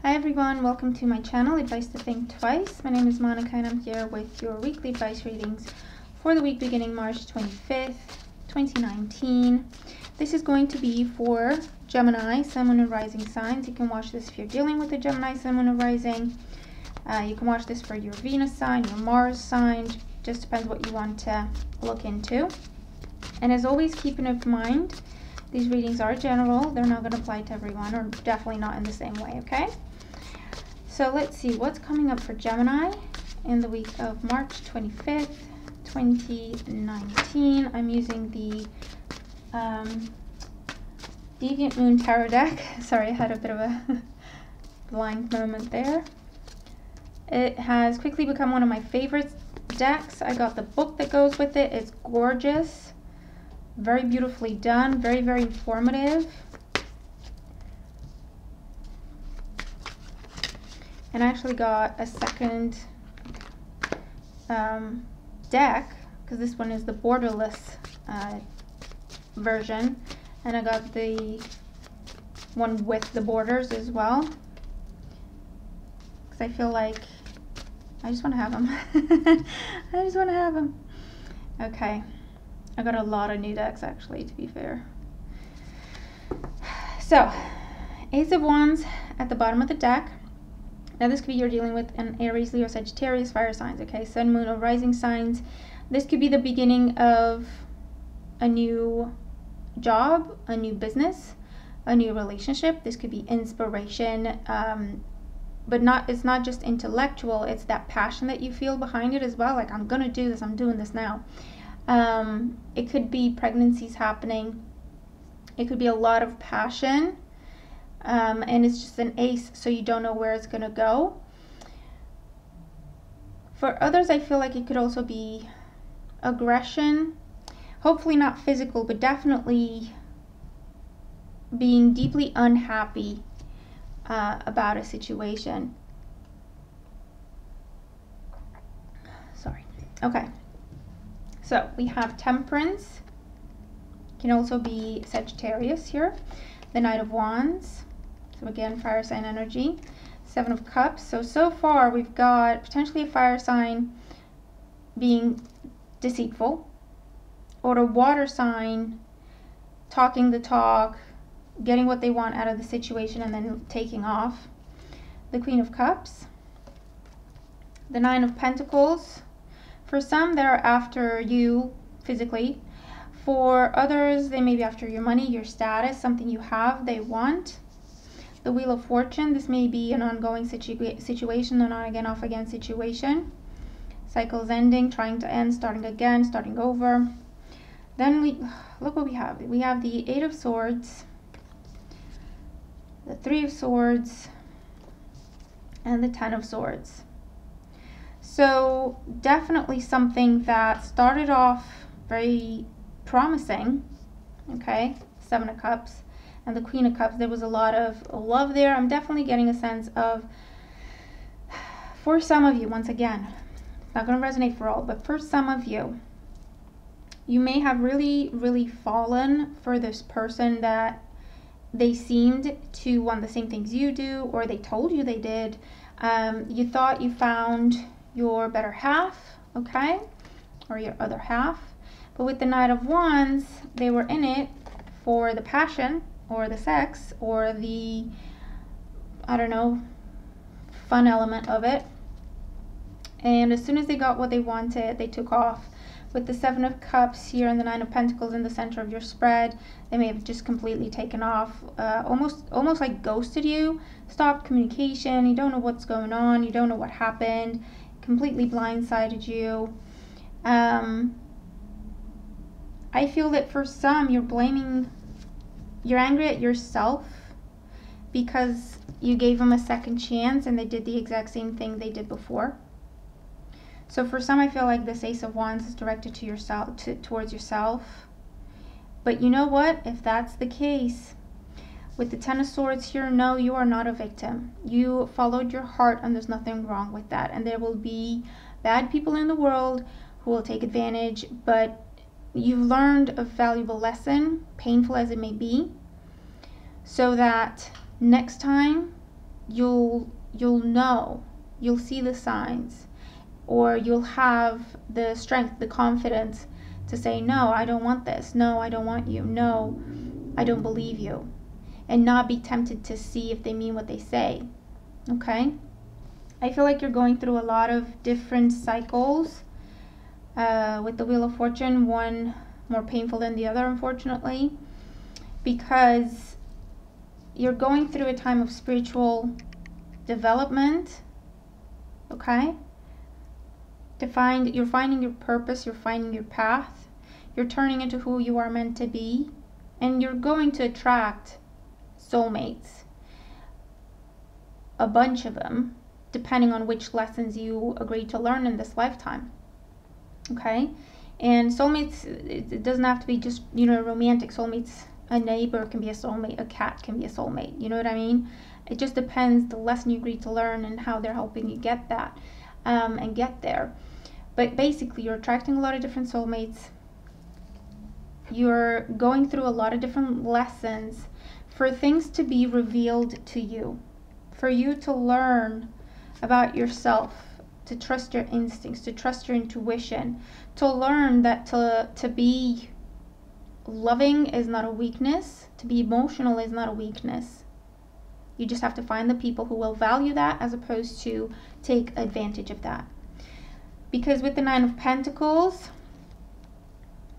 Hi everyone, welcome to my channel, Advice to Think Twice. My name is Monica and I'm here with your weekly advice readings for the week beginning March 25th, 2019. This is going to be for Gemini, Sun, Moon, and Rising signs. You can watch this if you're dealing with a Gemini, Sun, Moon, and Rising. You can watch this for your Venus sign, your Mars sign. Just depends what you want to look into. And as always, keep in mind, these readings are general. They're not going to apply to everyone, or definitely not in the same way, okay? So let's see what's coming up for Gemini in the week of March 25th, 2019. I'm using the Deviant Moon Tarot deck. Sorry, I had a bit of a blank moment there. It has quickly become one of my favorite decks. I got the book that goes with it. It's gorgeous. Very beautifully done. Very, very informative. And I actually got a second deck, because this one is the borderless version, and I got the one with the borders as well, because I feel like I just want to have them. I just want to have them. Okay, I got a lot of new decks actually, to be fair. So, Ace of Wands at the bottom of the deck. Now this could be you're dealing with an Aries, Leo, Sagittarius, fire signs, okay? Sun, Moon, or Rising signs. This could be the beginning of a new job, a new business, a new relationship. This could be inspiration, but it's not just intellectual. It's that passion that you feel behind it as well. Like, I'm gonna do this, I'm doing this now. It could be pregnancies happening. It could be a lot of passion. And it's just an ace, so you don't know where it's going to go. For others, I feel like it could also be aggression. Hopefully not physical, but definitely being deeply unhappy about a situation. Sorry. Okay. So we have Temperance. Can also be Sagittarius here. The Knight of Wands. So again, fire sign energy. Seven of Cups. So far we've got potentially a fire sign being deceitful, or a water sign talking the talk, getting what they want out of the situation and then taking off. The Queen of Cups. The Nine of Pentacles. For some, they're after you physically. For others, they may be after your money, your status, something you have, they want. The Wheel of Fortune. This may be an ongoing situation, an on again, off again situation. Cycles ending, trying to end, starting again, starting over. Then look what we have. We have the Eight of Swords, the Three of Swords, and the Ten of Swords. So definitely something that started off very promising, okay? Seven of Cups and the Queen of Cups. There was a lot of love there. I'm definitely getting a sense of, for some of you, once again, it's not going to resonate for all, but for some of you, you may have really, really fallen for this person that they seemed to want the same things you do, or they told you they did. You thought you found your better half, okay, or your other half. But with the Knight of Wands, they were in it for the passion, or the sex, or the, I don't know, fun element of it. And as soon as they got what they wanted, they took off. With the Seven of Cups here and the Nine of Pentacles in the center of your spread, they may have just completely taken off, almost like ghosted you, stopped communication. You don't know what's going on, you don't know what happened, completely blindsided you. I feel that for some, you're angry at yourself because you gave them a second chance and they did the exact same thing they did before. So for some, I feel like this Ace of Wands is directed to yourself, towards yourself. But you know what? If that's the case, with the Ten of Swords here, no, you are not a victim. You followed your heart and there's nothing wrong with that. And there will be bad people in the world who will take advantage, but you've learned a valuable lesson, painful as it may be, so that next time you'll know, you'll see the signs, or you'll have the strength, the confidence to say, no, I don't want this. No, I don't want you. No, I don't believe you. And not be tempted to see if they mean what they say. Okay? I feel like you're going through a lot of different cycles with the Wheel of Fortune, one more painful than the other, unfortunately, because you're going through a time of spiritual development. Okay? You're finding your purpose, you're finding your path, you're turning into who you are meant to be, and you're going to attract soulmates, a bunch of them, depending on which lessons you agree to learn in this lifetime. Okay? And soulmates, it doesn't have to be just, romantic soulmates. A neighbor can be a soulmate, a cat can be a soulmate, you know what I mean? It just depends the lesson you agree to learn and how they're helping you get that and get there. But basically, you're attracting a lot of different soulmates. You're going through a lot of different lessons for things to be revealed to you, for you to learn about yourself, to trust your instincts, to trust your intuition, to learn that to be loving is not a weakness, to be emotional is not a weakness. You just have to find the people who will value that as opposed to take advantage of that. Because with the Nine of Pentacles,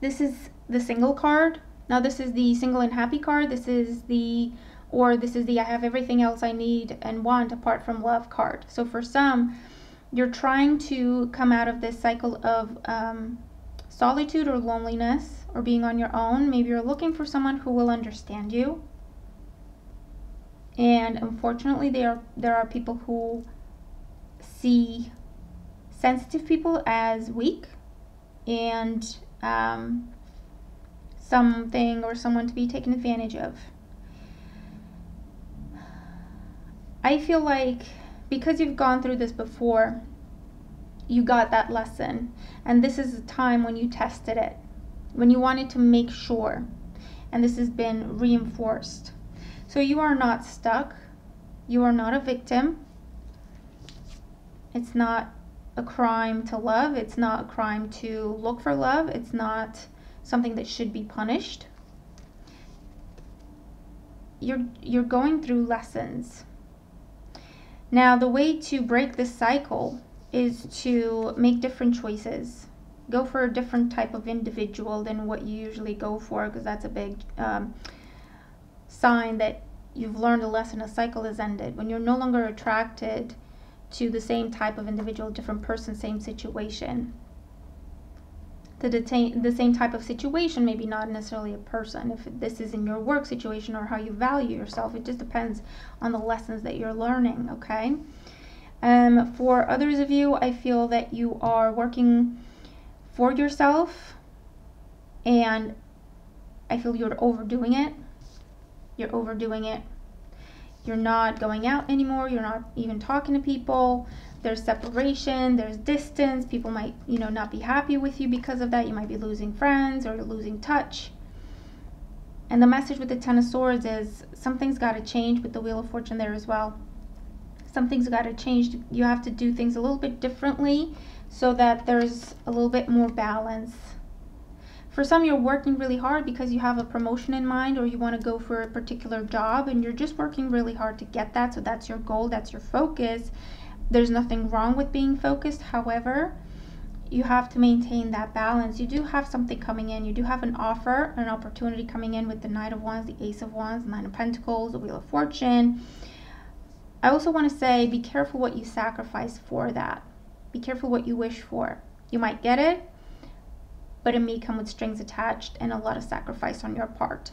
this is the single card. Now this is the single and happy card. This is the I have everything else I need and want apart from love card. So for some, you're trying to come out of this cycle of solitude or loneliness or being on your own. Maybe you're looking for someone who will understand you. And unfortunately, there are people who see sensitive people as weak and something or someone to be taken advantage of. I feel like because you've gone through this before, you got that lesson. And this is a time when you tested it, when you wanted to make sure. And this has been reinforced. So you are not stuck. You are not a victim. It's not a crime to love. It's not a crime to look for love. It's not something that should be punished. You're going through lessons. Now, the way to break this cycle is to make different choices. Go for a different type of individual than what you usually go for, because that's a big sign that you've learned a lesson, a cycle has ended. When you're no longer attracted to the same type of individual, different person, same situation. The same type of situation, maybe not necessarily a person. If this is in your work situation or how you value yourself, it just depends on the lessons that you're learning, okay? For others of you, I feel that you are working for yourself, and I feel you're overdoing it. You're overdoing it. You're not going out anymore. You're not even talking to people. There's separation. There's distance. People might, not be happy with you because of that. You might be losing friends or you're losing touch. And the message with the Ten of Swords is something's got to change with the Wheel of Fortune there as well. Something's got to change. You have to do things a little bit differently so that there's a little bit more balance. For some, you're working really hard because you have a promotion in mind or you want to go for a particular job and you're just working really hard to get that. So that's your goal, that's your focus. There's nothing wrong with being focused. However, you have to maintain that balance. You do have something coming in. You do have an offer, an opportunity coming in with the Knight of Wands, the Ace of Wands, the Nine of Pentacles, the Wheel of Fortune. I also want to say, be careful what you sacrifice for that. Be careful what you wish for. You might get it, but it may come with strings attached and a lot of sacrifice on your part.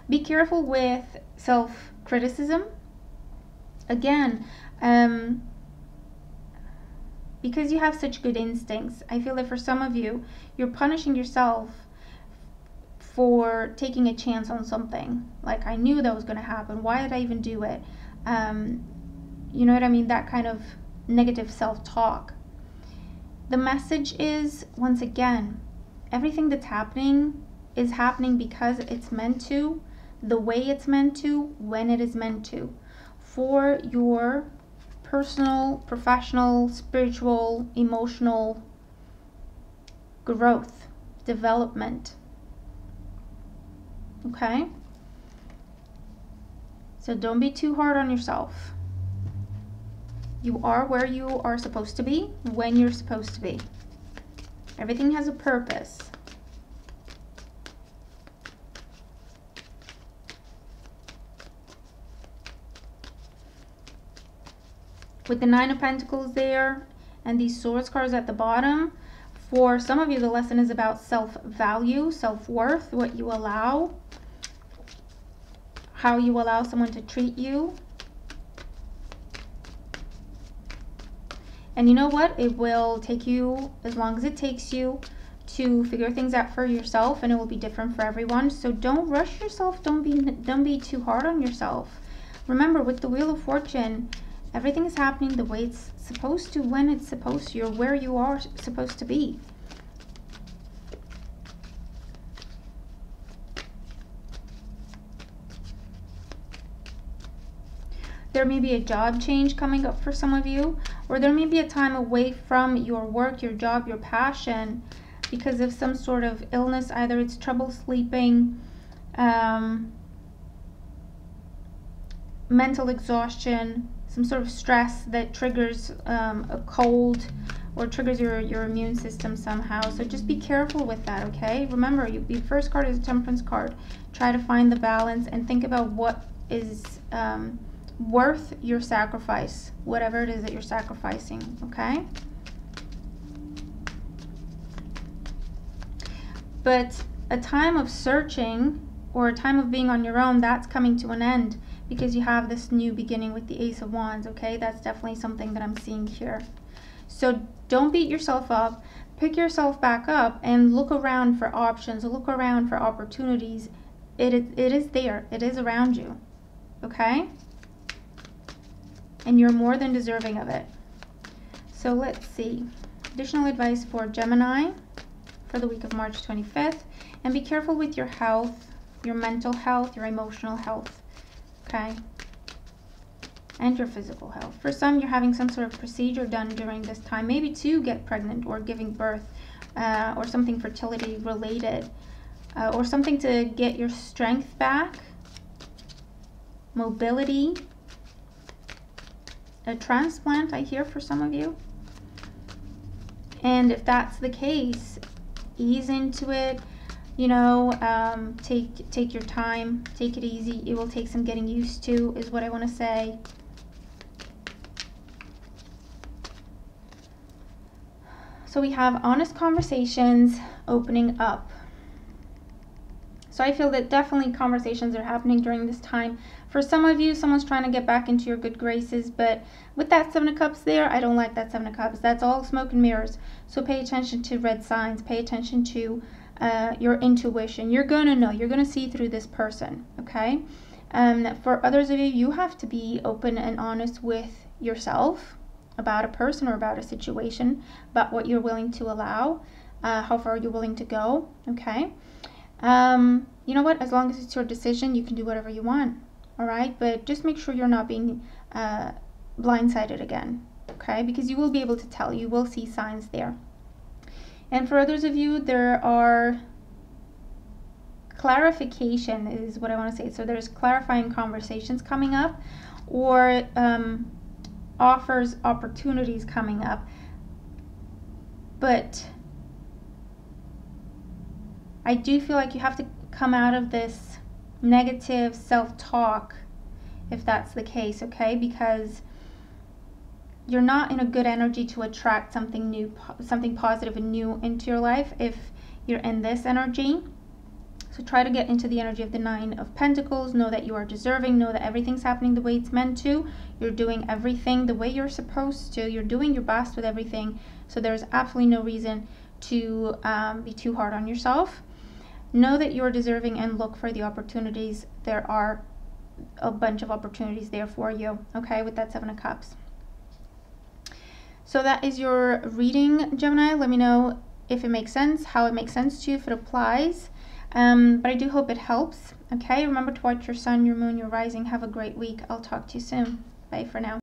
Be careful with self-criticism. Again, because you have such good instincts, I feel that for some of you, you're punishing yourself for taking a chance on something. Like, I knew that was going to happen. Why did I even do it? You know what I mean? That kind of negative self-talk. The message is, once again, everything that's happening is happening because it's meant to. the way it's meant to, when it is meant to, for your personal, professional, spiritual, emotional growth, development. Okay? So don't be too hard on yourself. You are where you are supposed to be, when you're supposed to be. Everything has a purpose. With the Nine of Pentacles there and these Swords cards at the bottom, for some of you the lesson is about self-value, self-worth, what you allow, how you allow someone to treat you. And you know what? It will take you as long as it takes you to figure things out for yourself, and it will be different for everyone. So don't rush yourself. Don't be too hard on yourself. Remember, with the Wheel of Fortune, everything is happening the way it's supposed to, when it's supposed to. You're where you are supposed to be. There may be a job change coming up for some of you, or there may be a time away from your work, your job, your passion, because of some sort of illness. Either it's trouble sleeping, mental exhaustion, some sort of stress that triggers a cold or triggers your immune system somehow. So just be careful with that, okay? Remember, your first card is a Temperance card. Try to find the balance and think about what is worth your sacrifice, whatever it is that you're sacrificing, okay? But a time of searching or a time of being on your own, that's coming to an end, because you have this new beginning with the Ace of Wands, okay? That's definitely something that I'm seeing here. So don't beat yourself up. Pick yourself back up and look around for options, look around for opportunities. It is there. It is around you, okay? And you're more than deserving of it. So let's see. Additional advice for Gemini for the week of March 25th. And be careful with your health, your mental health, your emotional health, okay? And your physical health. For some, you're having some sort of procedure done during this time, maybe to get pregnant or giving birth, or something fertility related, or something to get your strength back, mobility, a transplant, I hear, for some of you. And if that's the case, ease into it, you know, take your time, take it easy. It will take some getting used to, is what I want to say. So we have honest conversations opening up. So I feel that definitely conversations are happening during this time. For some of you, someone's trying to get back into your good graces, but with that Seven of Cups there, I don't like that Seven of Cups. That's all smoke and mirrors. So pay attention to red signs. Pay attention to your intuition. You're going to know. You're going to see through this person, okay? For others of you, you have to be open and honest with yourself about a person or about a situation, about what you're willing to allow, how far you're willing to go, okay? You know what, as long as it's your decision, you can do whatever you want, all right? But just make sure you're not being blindsided again, okay? Because you will be able to tell, you will see signs there. And for others of you, there are clarification is what I want to say. So there's clarifying conversations coming up, or offers, opportunities coming up. But I do feel like you have to come out of this negative self-talk if that's the case, okay? Because you're not in a good energy to attract something new, something positive and new into your life if you're in this energy. So try to get into the energy of the Nine of Pentacles. Know that you are deserving. Know that everything's happening the way it's meant to. You're doing everything the way you're supposed to. You're doing your best with everything. So there's absolutely no reason to be too hard on yourself. Know that you're deserving and look for the opportunities. There are a bunch of opportunities there for you, okay, with that Seven of Cups. So that is your reading, Gemini. Let me know if it makes sense, how it makes sense to you, if it applies. But I do hope it helps. Okay, remember to watch your sun, your moon, your rising. Have a great week. I'll talk to you soon. Bye for now.